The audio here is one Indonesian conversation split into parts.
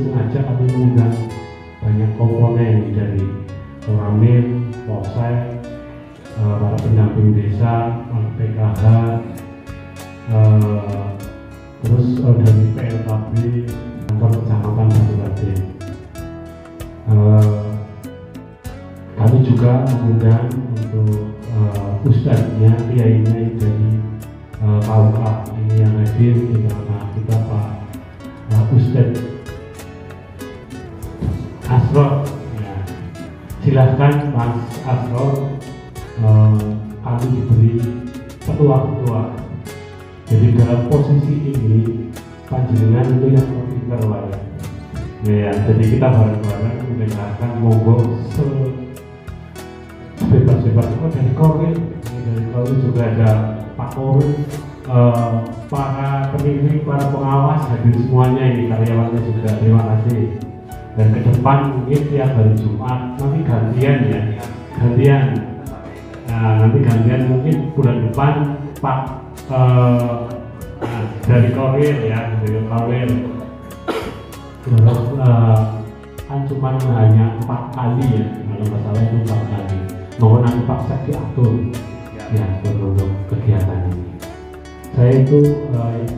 sengaja kami mengundang banyak komponen dari Koramil, Polsek, para pendamping desa, PKH, terus dari PLKB, kantor kecamatan Baturadin. Kami juga mengundang untuk ustadznya, kiainya dari KUA ini yang hadir di tengah kita, Pak Ustadz Asror. Ya, silahkan Mas Asror, kami diberi ketua-ketua. Jadi dalam posisi ini panjenengan itu yang terpintar lah ya. Jadi kita bareng-bareng mendengarkan, monggo sebebas-bebas. Dari Koril juga ada Pak Koril, para pendidik, para pengawas hadir semuanya ini, karyawannya juga, terima kasih. Dan ke depan mungkin tiap hari Jumat nanti gantian ya, nanti gantian mungkin bulan depan Pak dari Koril ya, dari Koril. Terus kan cuma hanya 4 kali ya, kalau nggak salah itu 4 kali. Mohon nanti Pak Sek diatur ya untuk kegiatan ini. Saya itu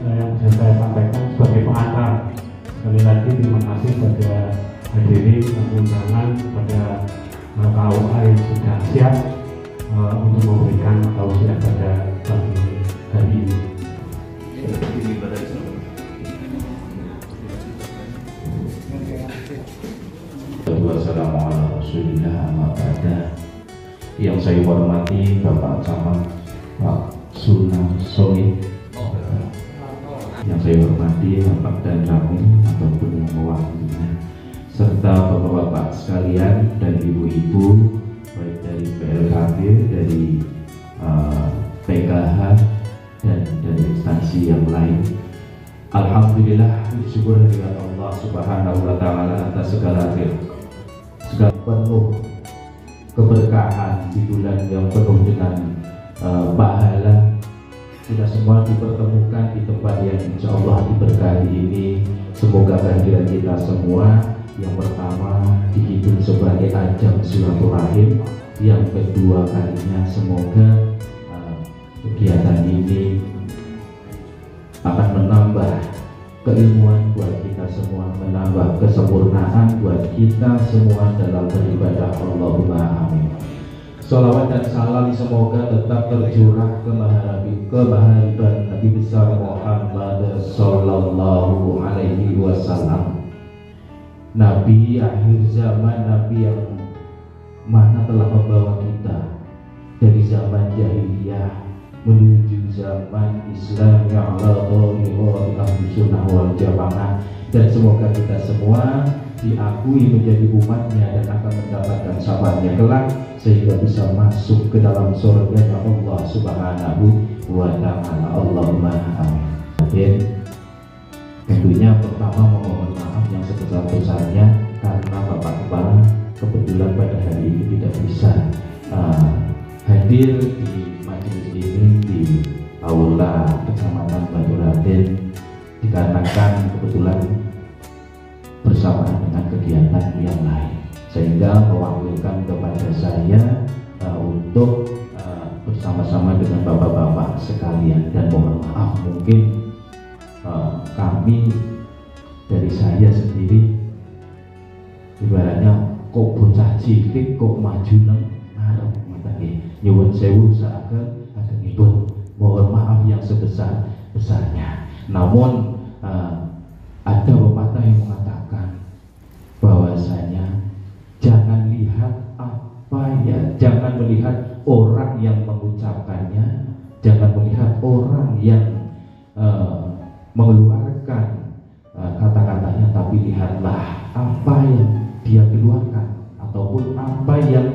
yang bisa saya sampaikan sebagai pengantar. Sekali lagi terima kasih pada hadirin undangan, pada KUA yang sudah siap untuk memberikan tausiah pada pagi hari ini. Wassalamualaikum yang saya hormati Bapak Camat Pak Sunarsomi, yang saya hormati Bapak dan Ramil ataupun yang mewakilinya, serta bapak-bapak sekalian dan ibu-ibu baik dari PLKB, dari PKH dan dari instansi yang lain. Alhamdulillah, bersyukur kepada Allah Subhanahu wa Ta'ala atas segala penuh keberkahan di bulan yang penuh dengan pahala. Kita semua dipertemukan di tempat yang insya Allah diberkahi ini. Semoga kehadiran kita semua yang pertama dihitung sebagai ajang silaturahim, yang kedua kalinya semoga kegiatan ini akan menambah keilmuan buat kita semua, menambah kesempurnaan buat kita semua dalam beribadah. Allahumma amin. Salawat dan salam semoga tetap tercurah ke mahariban Nabi besar Muhammad sallallahu alaihi wasallam, Nabi akhir zaman, Nabi yang mana telah membawa kita dari zaman jahiliyah menuju zaman Islam yang Allah sunnah wal jamaah, dan semoga kita semua diakui menjadi umatnya dan akan mendapatkan syafaatnya kelak sehingga bisa masuk ke dalam surga Allah Subhanahu wa Ta'ala. Allahumma amin. Tentunya pertama memohon maaf yang sebesar-besarnya karena Bapak Kepala kebetulan pada hari ini tidak bisa hadir di majelis ini di Aula Kecamatan Baturadin, dikarenakan kebetulan bersamaan dengan kegiatan yang lain, sehingga mewakilkan kepada saya untuk bersama-sama dengan bapak-bapak sekalian, dan mohon maaf mungkin kami dari saya sendiri ibaratnya kok bocah cilik kok maju nang ngarep matane nyuwun sewu saken agengipun, mohon maaf yang sebesar-besarnya. Namun ada pepatah yang mengatakan bahwasanya jangan melihat orang yang mengucapkannya, jangan melihat orang yang mengeluarkan kata-katanya, tapi lihatlah apa yang dia keluarkan ataupun apa yang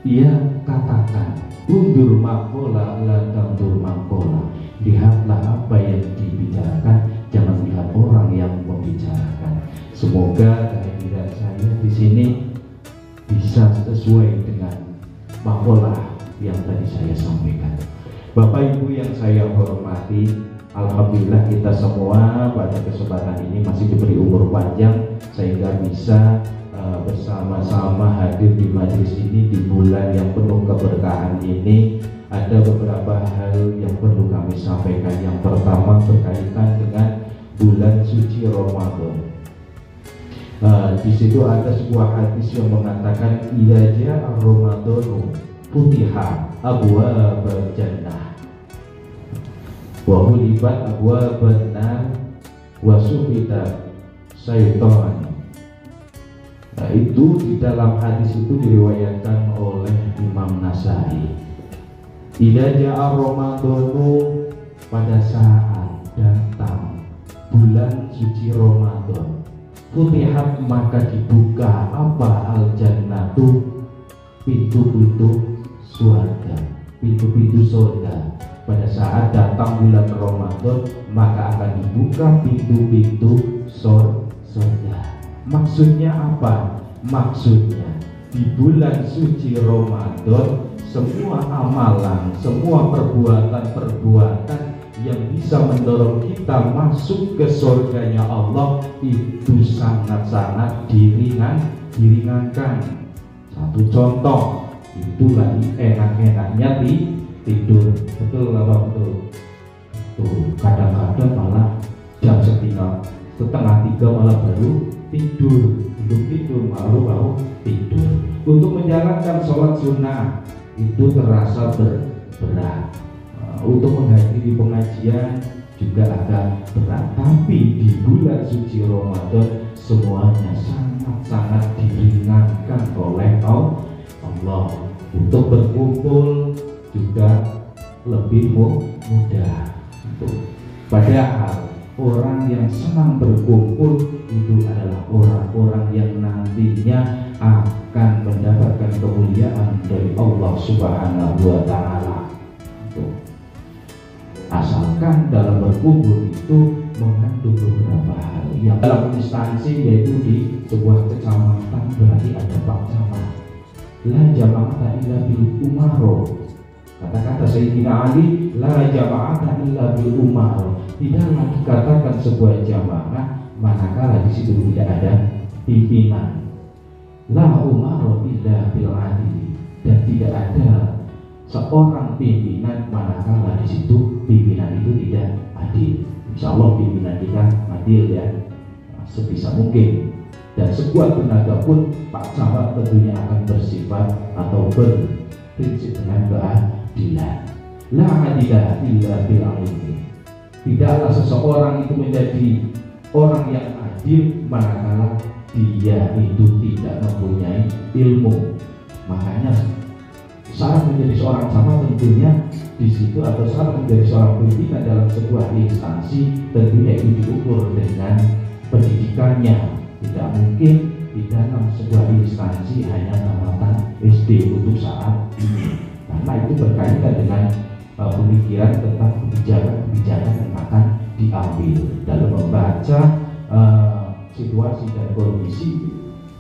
ia katakan. Undur makola la tandur makola, lihatlah apa yang dibicarakan, jangan melihat orang yang membicarakan. Semoga kehadiran saya di sini bisa sesuai dengan makola yang tadi saya sampaikan. Bapak Ibu yang saya hormati, Alhamdulillah kita semua pada kesempatan ini masih diberi umur panjang sehingga bisa bersama-sama hadir di majelis ini di bulan yang penuh keberkahan ini. Ada beberapa hal yang perlu kami sampaikan. Yang pertama berkaitan dengan bulan suci Ramadan. Di situ ada sebuah hadis yang mengatakan idza ja'a Ramadhanu futiha abwaabal jannah wa hulibat abwaaban nar wa sufita syaitan. Nah, itu di dalam hadis itu diriwayatkan oleh Imam Nasai. Idza ja'a Ramadhanu, pada saat datang bulan suci Ramadan, futihat maka dibuka apa al-jannatu, pintu-pintu surga, pintu-pintu surga. Pada saat datang bulan Ramadan maka akan dibuka pintu-pintu surga. Maksudnya apa? Maksudnya di bulan suci Ramadan semua amalan, semua perbuatan-perbuatan yang bisa mendorong kita masuk ke surganya Allah itu sangat-sangat diringankan. Satu contoh, itu lagi enak-enaknya tidur, betul apa betul? Tuh, kadang-kadang malah jam setengah tiga malah baru tidur, belum tidur baru tidur. Untuk menjalankan sholat sunnah itu terasa berat. Untuk menghadiri pengajian juga agak berat. Tapi di bulan suci Ramadan semuanya sangat-sangat diringankan oleh Allah. Untuk berkumpul juga lebih mudah. Padahal orang yang senang berkumpul itu adalah orang-orang yang nantinya akan mendapatkan kemuliaan dari Allah Subhanahu wa Ta'ala. Asalkan dalam berkumpul itu mengandung beberapa hal yang dalam instansi, yaitu di sebuah kecamatan berarti ada Pak Camat. La jama'ata illa bil umaro. Kata-kata Sayyidina Ali, la jama'ata illa bil umaro. Tidaklah dikatakan sebuah jamaah manakala di situ tidak ada pimpinan. La umaro illa bil adil. Dan tidak ada seorang pimpinan manakala di situ pimpinan itu tidak adil. Insya Allah pimpinan kita adil ya, sebisa mungkin. Dan sebuah tenaga pun Pak Camat tentunya akan bersifat atau berprinsip dengan keadilan. La adilah illa bil ilmi. Tidaklah seseorang itu menjadi orang yang adil manakala dia itu tidak mempunyai ilmu. Makanya syarat menjadi seorang camat tentunya di situ, atau syarat menjadi seorang pimpinan dalam sebuah instansi tentunya itu diukur dengan pendidikannya. Tidak mungkin di dalam sebuah instansi hanya tamatan SD untuk saat ini, karena itu berkaitan dengan pemikiran tentang kebijakan yang akan diambil dalam membaca situasi dan kondisi.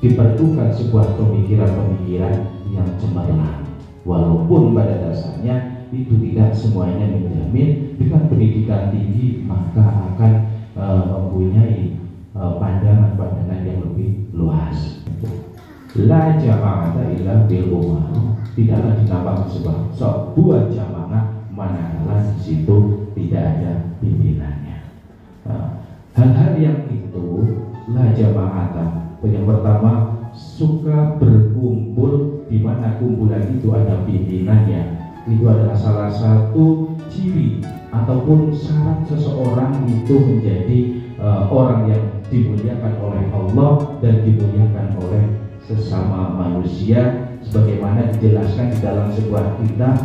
Diperlukan sebuah pemikiran-pemikiran yang cemerlang. Walaupun pada dasarnya itu tidak semuanya menjamin dengan pendidikan tinggi maka akan mempunyai pandangan-pandangan yang lebih luas. La jama'ata illa bil umar. Tidaklah dinamakan sebuah jamaah manakala di situ tidak ada pimpinannya. Hal-hal yang itu la jama'ata. Yang pertama, suka berkumpul di mana kumpulan itu ada pimpinannya. Itu adalah salah satu ciri ataupun syarat seseorang itu menjadi orang yang dimuliakan oleh Allah dan dimuliakan oleh sesama manusia, sebagaimana dijelaskan di dalam sebuah kitab.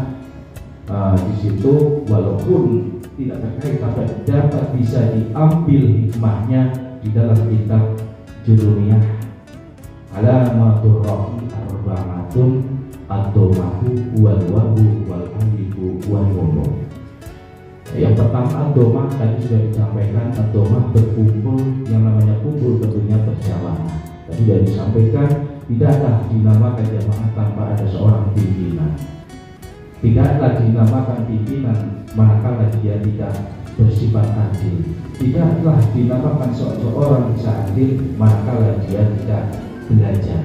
Di situ walaupun tidak terkait tapi dapat bisa diambil hikmahnya di dalam kitab Jurumiyah. Alamatur rahmi arba'atun ad-domahu wal wahu wal alifu wal wahu. Yang pertama ad-domah tadi sudah disampaikan, ad-domah berkumpul, yang namanya kumpul tentunya berjamaah. Tadi sudah disampaikan tidaklah dinamakan jamaah tanpa ada seorang pimpinan. Tidaklah dinamakan pimpinan manakala dia tidak bersifat adil. Tidaklah dinamakan seorang bisa adil manakala dia tidak belajar.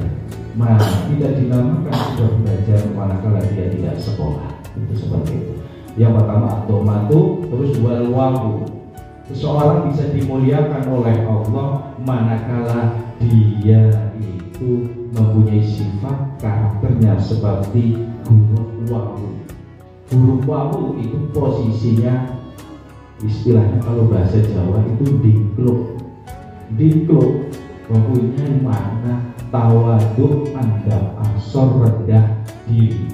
Tidak dinamakan sudah belajar manakala dia tidak sekolah. Itu seperti itu. Yang pertama atomatu, terus wal wawu. Seseorang bisa dimuliakan oleh Allah manakala dia itu mempunyai sifat karakternya seperti huruf wawu. Huruf wawu itu posisinya, istilahnya kalau bahasa Jawa itu dikluk. Dikluk mempunyai makna tawaduk, andap asor, rendah diri.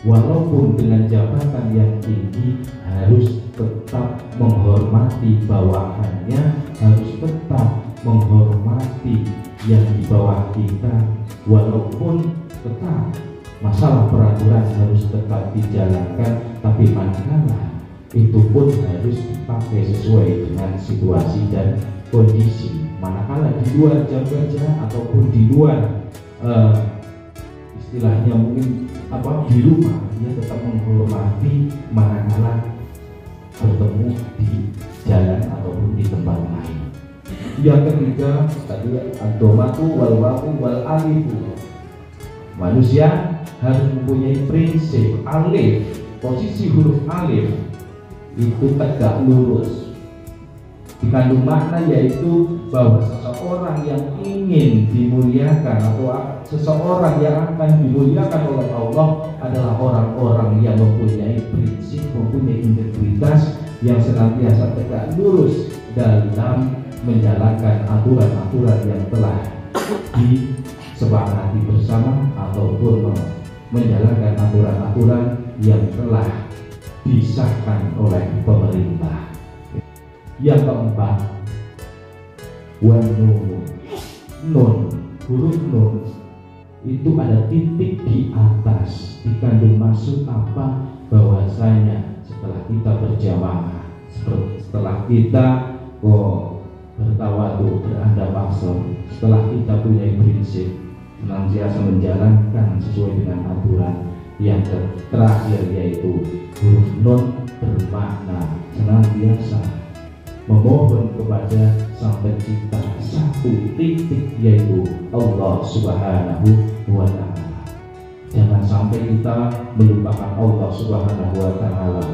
Walaupun dengan jabatan yang tinggi harus tetap menghormati bawahannya, harus tetap menghormati yang di bawah kita, walaupun tetap masalah peraturan harus tetap dijalankan, tapi manakala itu pun harus dipakai sesuai dengan situasi dan kondisi. Manakala di luar jam kerja ataupun di luar istilahnya mungkin di rumah, dia tetap menghormati manakala bertemu di jalan ataupun di tempat lain. Yang ketiga tadi ad-dhamatu wal wawu wal alifu. Manusia harus mempunyai prinsip alif. Posisi huruf alif itu tegak lurus, dikandung makna yaitu bahwa seseorang yang ingin dimuliakan atau seseorang yang akan dimuliakan oleh Allah adalah orang-orang yang mempunyai prinsip, mempunyai integritas, yang senantiasa tegak lurus dalam menjalankan aturan-aturan yang telah disepakati bersama ataupun menjalankan aturan-aturan yang telah disahkan oleh pemerintah. Yang keempat, wan nun, huruf nun itu ada titik di atas, dikandung maksud apa? Bahwasanya setelah kita berjamaah, setelah kita bertawadu, berandap asor, setelah kita punya prinsip senantiasa menjalankan sesuai dengan aturan, yang terakhir yaitu huruf nun bermakna senantiasa memohon kepada Sang Pencipta satu titik, yaitu Allah Subhanahu wa Ta'ala. Jangan sampai kita melupakan Allah Subhanahu wa Ta'ala.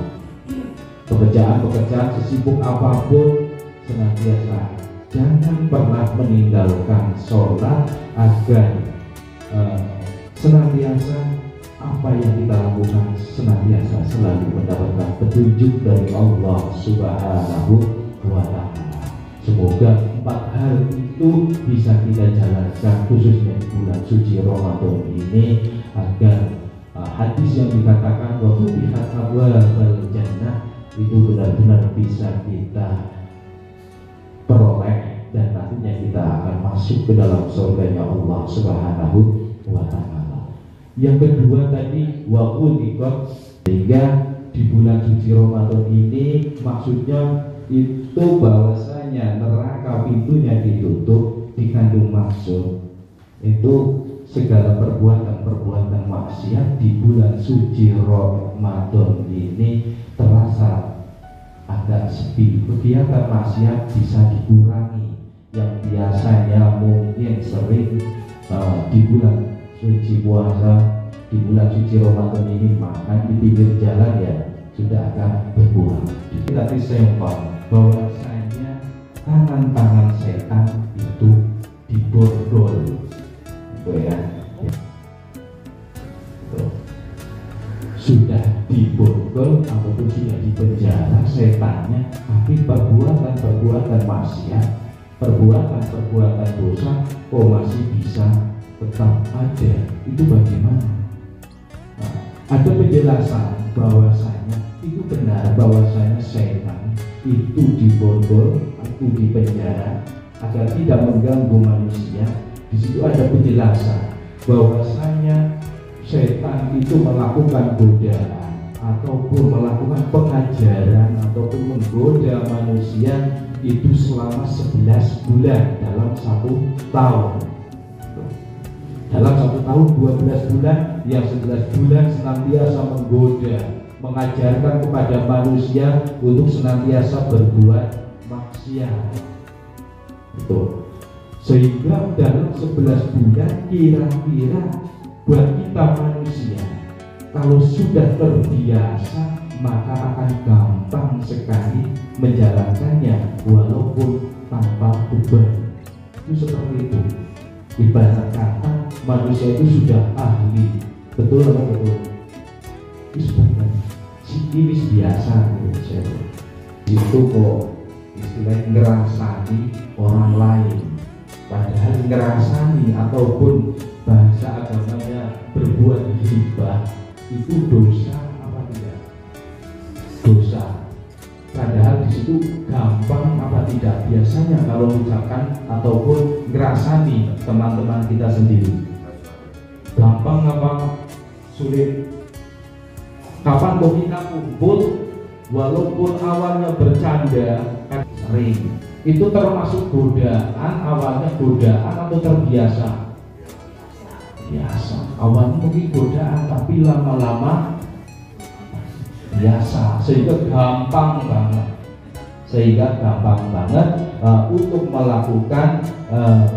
Pekerjaan-pekerjaan sesibuk apapun senantiasa jangan pernah meninggalkan sholat, agar senantiasa apa yang kita lakukan senantiasa selalu mendapatkan petunjuk dari Allah Subhanahu wa Ta'ala. Semoga 4 hal itu bisa kita jalankan khususnya di bulan suci Ramadan ini, agar hadis yang dikatakan bahwa pihak abwabul jannah itu benar-benar bisa kita peroleh, dan nantinya kita akan masuk ke dalam surganya Allah Subhanahu wa Ta'ala. Yang kedua tadi wa'unikot, sehingga di bulan suci Ramadan ini maksudnya itu bahwasanya neraka pintunya ditutup, dikandung maksud itu segala perbuatan-perbuatan maksiat di bulan suci Ramadan ini terasa agak sepi. Kegiatan maksiat bisa dikurangi, yang biasanya mungkin sering di bulan suci puasa, di bulan suci Ramadan ini makan di pinggir jalan ya sudah akan berkurang. Tapi sempol bahwasanya tangan-tangan setan itu dibordol, gitu ya. Sudah dibordol ataupun sudah dipenjara setannya, tapi perbuatan maksiat, perbuatan dosa kok masih bisa tetap ada. Itu bagaimana? Nah, ada penjelasan bahwasanya itu benar, bahwasanya setan itu dibordol, itu dipenjara agar tidak mengganggu manusia. Di situ ada penjelasan bahwasanya setan itu melakukan godaan ataupun melakukan pengajaran ataupun menggoda manusia itu selama 11 bulan dalam 1 tahun. Dalam 1 tahun 12 bulan, yang 11 bulan senantiasa menggoda mengajarkan kepada manusia untuk senantiasa berbuat maksiat. Betul. Sehingga dalam 11 bulan kira-kira buat kita manusia, kalau sudah terbiasa maka akan gampang sekali menjalankannya walaupun tanpa beban. Itu seperti itu. Ibarat kata manusia itu sudah ahli. Betul atau betul? Ini biasa gitu. Itu kok istilahnya ngerasani orang lain, padahal ngerasani ataupun bahasa agamanya berbuat ghibah itu dosa apa tidak? Dosa. Padahal di situ gampang apa tidak? Biasanya kalau mengucapkan ataupun ngerasani teman-teman kita sendiri, gampang apa sulit? Kapan kok kita kumpul walaupun awalnya bercanda kan sering, itu termasuk godaan. Awalnya godaan atau terbiasa? Biasa. Awalnya mungkin godaan tapi lama-lama biasa, sehingga gampang banget untuk melakukan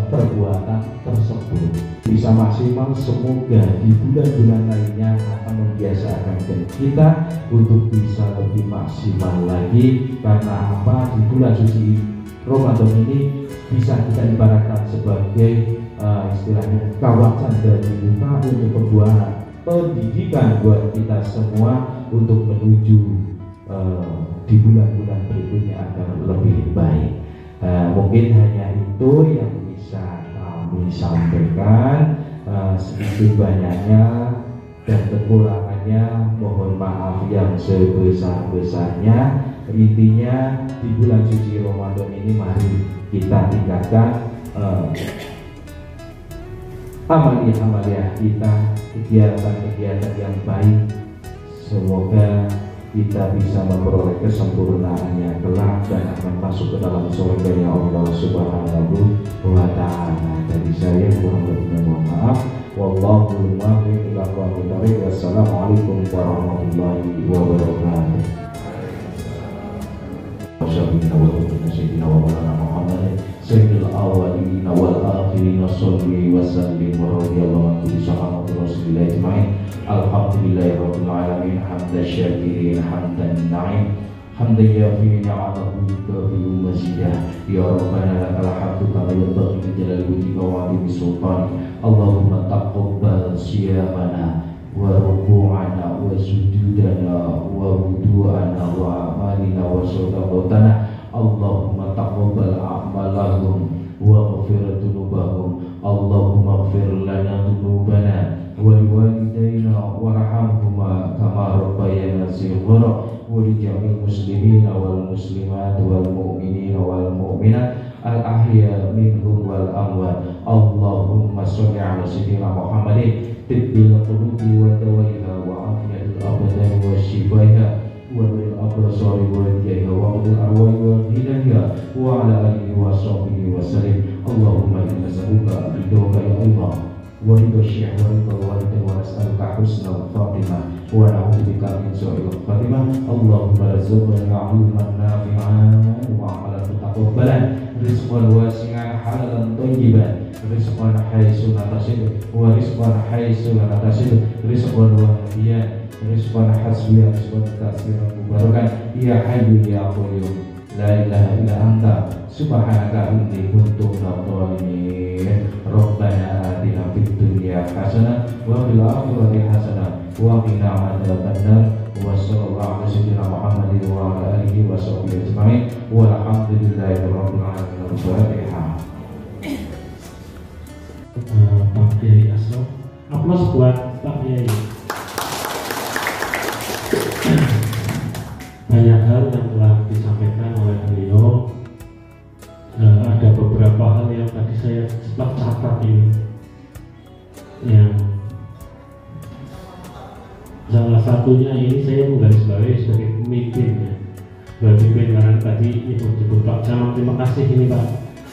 perbuatan tersebut. Bisa maksimal, semoga di bulan-bulan lainnya akan membiasakan kita untuk bisa lebih maksimal lagi. Karena apa? Di bulan suci Ramadan ini bisa kita ibaratkan sebagai istilahnya kawasan dari buka untuk perbuatan pendidikan buat kita semua untuk menuju di bulan-bulan berikutnya agar lebih baik. Mungkin hanya itu yang bisa kami sampaikan. Sedikit banyaknya dan kekurangannya mohon maaf yang sebesar-besarnya. Intinya di bulan suci Ramadan ini mari kita tingkatkan amalia-amalia kita, kegiatan-kegiatan yang baik. Semoga kita bisa memperoleh kesempurnaannya kelak dan akan masuk ke dalam surga-Nya Allah Subhanahu wa Ta'ala. Dari saya kurang lebihnya mohon maaf. Wallahu muwaffiq ila aqwamit thoriq. Wassalamualaikum warahmatullahi wabarakatuh. Sayyidina wa maulana Muhammad sayyidil awwalin wal akhirin shalli wa sallim wa radhiyallahu anhu sahabati Rasulillah ajma'in. Alhamdulillahirabbil alamin hamdan syakirin hamdan na'im hamdan yafi ni'amahu bi mazidah. Ya rabbana lakal hamdu kama yanbaghi li jalali wajhika wa 'azimi sultanik. Allahumma taqabbal siyamana wa ruku'ana wa sujudana wa wudu'ana wa amalina wa sadaqatana. Allahumma taqabbal a'malahum wa ghfir dzunubahum. Allahumma ighfir lana dzunubana wa liwalidayna warhamhuma kama rabbayana shighara wa li jami'il muslimina wal muslimat wal mu'minina wal mu'minat al ahya minhum wal amwat. Allahumma sholli ala sayyidina Muhammadin tibbil qulubi wa dawaiha wa afiyatil abdan wa shifaiha wa lil absari wa yadiha wa qul arwahi wa ghidaiha wa ala alihi wa sahbihi wa sallim. Allahumma inna nas'aluka ridhoka ya Allah wa ridha syekh wa ridha walidain wa nas'aluka husnal khatimah wa na'udzubika min su'il khatimah. Allahumma rizqna 'ilman nafi'an wa 'amalan mutaqabbalan, rizqan wasi'an halalan thayyiban, rizqan haitsu la tasib wa rizqan haitsu la tasib, rizqan wahdiyan, rizqan hasbiyan, rizqan katsiran mubarakan. Ya hayyu ya qayyum la ilaha illa anta subhanaka inni kuntu minadh dhalimin. Rabbana atina fid dunya hasanah wa fil akhirati hasanah wa qina adzabannar. Wa sallallahu ala sayyidina Muhammadin wa ala alihi wa sahbihi ajma'in. Walhamdulillahirabbil alamin. Al-Fatihah. Pak Kiai Asraf, aplaus buat Pak Kiai. Banyak hal yang telah disampaikan oleh beliau. Ada beberapa hal yang tadi saya sempat catat ini, yang salah satunya ini saya menggarisbawahi sebagai pemimpin ya. Pemimpin karena tadi Ibu sebut Pak Camat, terima kasih ini Pak.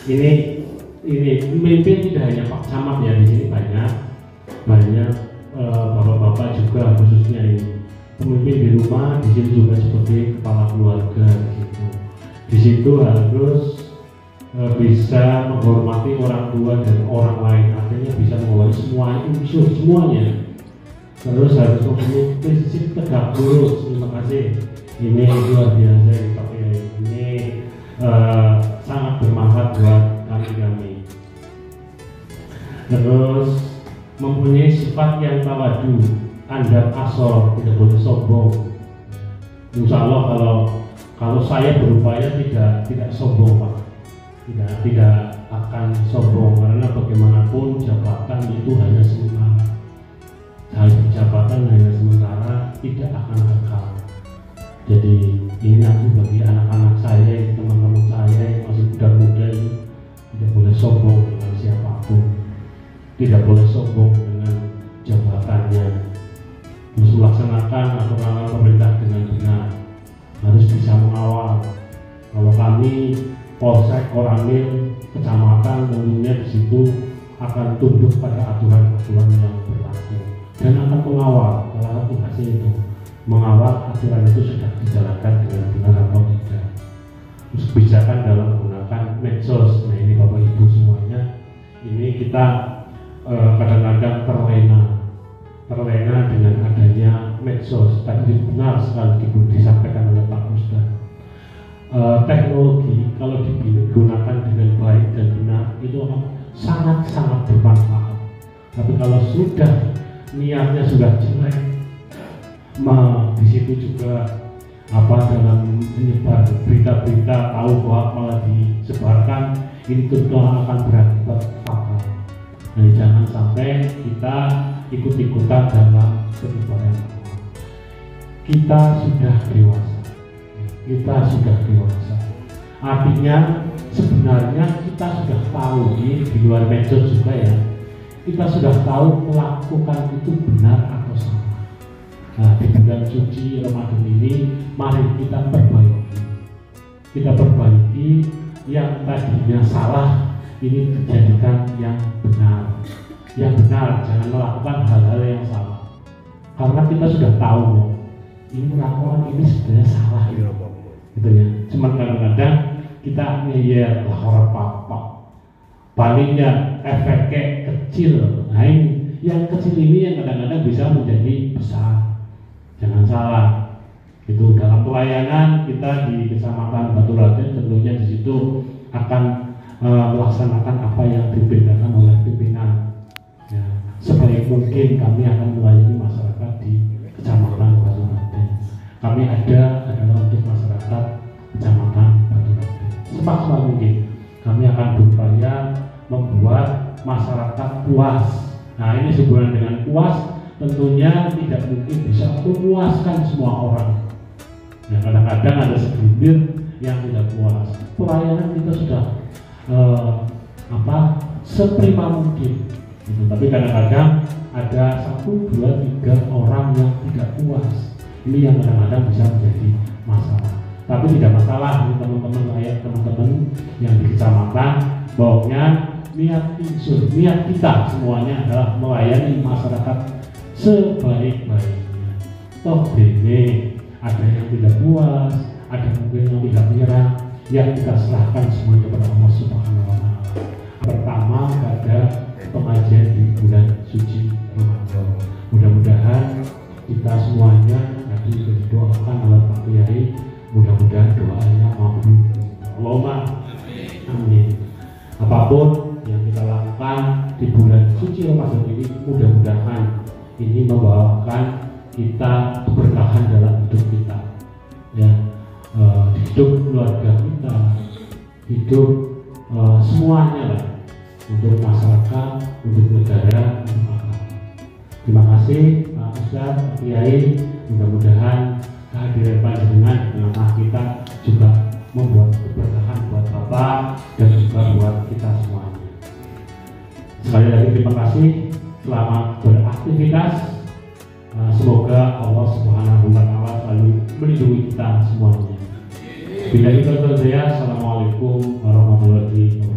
Ini pemimpin tidak hanya Pak Camat ya, di sini banyak bapak-bapak juga khususnya ini. pemimpin di rumah, di sini juga sebagai kepala keluarga gitu. Di situ harus bisa menghormati orang tua dan orang lain, artinya bisa menghormati semua unsur semuanya. Terus harus mempunyai prinsip tegak lurus. Terima kasih. Ini luar biasa dipakai. Ini sangat bermanfaat buat kami. Terus mempunyai sifat yang tawadu, andal asor, tidak boleh sombong. Insya Allah kalau saya berupaya tidak sombong Pak. Tidak akan sombong, karena bagaimanapun jabatan itu hanya sementara. Jabatan hanya sementara, tidak akan kekal. Jadi ini nanti bagi anak-anak saya, teman-teman saya yang masih muda-muda ini, tidak boleh sombong dengan siapapun, tidak boleh sombong dengan jabatannya, harus melaksanakan aturan pemerintah dengan benar, harus bisa mengawal. Kalau kami Polsek, Koramil, kecamatan, tentunya di situ akan tunduk pada aturan-aturan yang berlaku dan akan mengawal. Salah satu hasil itu mengawal aturan itu sudah dijalankan dengan benar atau tidak. Terus kebijakan dalam menggunakan medsos. Nah ini Bapak Ibu semuanya, ini kita kadang-kadang terlena dengan adanya medsos. Tadi benar sekali disampaikan oleh Pak Ustadz. Teknologi kalau digunakan dengan baik dan benar itu akan sangat-sangat bermanfaat. Tapi kalau sudah niatnya sudah jelek, di situ juga dalam menyebar berita-berita tahu bahwa malah disebarkan, ini tentu akan berakibat fatal. Jadi jangan sampai kita ikut-ikutan dalam penyebaran. Kita sudah dewasa. Artinya sebenarnya kita sudah tahu, ini di luar medsos juga ya, kita sudah tahu melakukan itu benar atau salah. Nah di bulan suci Ramadan ini mari kita perbaiki yang tadinya salah, ini dijadikan yang benar. Jangan melakukan hal-hal yang salah, karena kita sudah tahu ini melakukan ini sebenarnya salah gitu ya. Cuma kadang-kadang kita ngeyel lah orang apa, palingnya efeknya kecil. Nah ini yang kecil ini yang kadang-kadang bisa menjadi besar. Jangan salah, itu dalam pelayanan kita di Kecamatan Batu Raden tentunya di situ akan melaksanakan apa yang diperintahkan oleh pimpinan ya. Sebaik mungkin kami akan melayani masyarakat di Kecamatan Batu Raden. Kami adalah untuk masyarakat Kecamatan Batu Raden. Semaksimal mungkin kami akan berupaya membuat masyarakat puas. Nah ini sehubungan dengan puas, tentunya tidak mungkin bisa memuaskan semua orang. Nah kadang-kadang ada segelintir yang tidak puas. Pelayanan kita sudah seprima mungkin. Gitu. Tapi kadang-kadang ada 1, 2, 3 orang yang tidak puas. Ini yang kadang-kadang bisa menjadi masalah. Tapi tidak masalah, teman-teman yang di kecamatan, bahwa niat kita semuanya adalah melayani masyarakat sebaik-baiknya. Toh bene, ada yang tidak puas, ada mungkin yang tidak menyerah, yang kita serahkan semuanya kepada Allah Subhanahu wa Ta'ala. Pertama pada pengajian di bulan suci Ramadan. Mudah-mudahan kita semuanya tadi didoakan oleh Pak Kiai, mudah-mudahan doanya makbul. Allahumma amin. Apapun yang kita lakukan di bulan suci Ramadan ini, mudah-mudahan ini membawakan kita keberkahan dalam hidup kita, ya, hidup keluarga kita, hidup semuanya lah, untuk masyarakat, untuk negara, untuk agama. Terima kasih Pak Ustadz, Pak Kiai. Mudah-mudahan kehadiran panjenengan di tengah kita juga membuat keberkahan buat Bapak dan juga buat kita semuanya. Sekali lagi terima kasih, selamat beraktivitas. Semoga Allah Subhanahu wa Ta'ala selalu melindungi kita semuanya. Bila itu saja, assalamualaikum warahmatullahi wabarakatuh.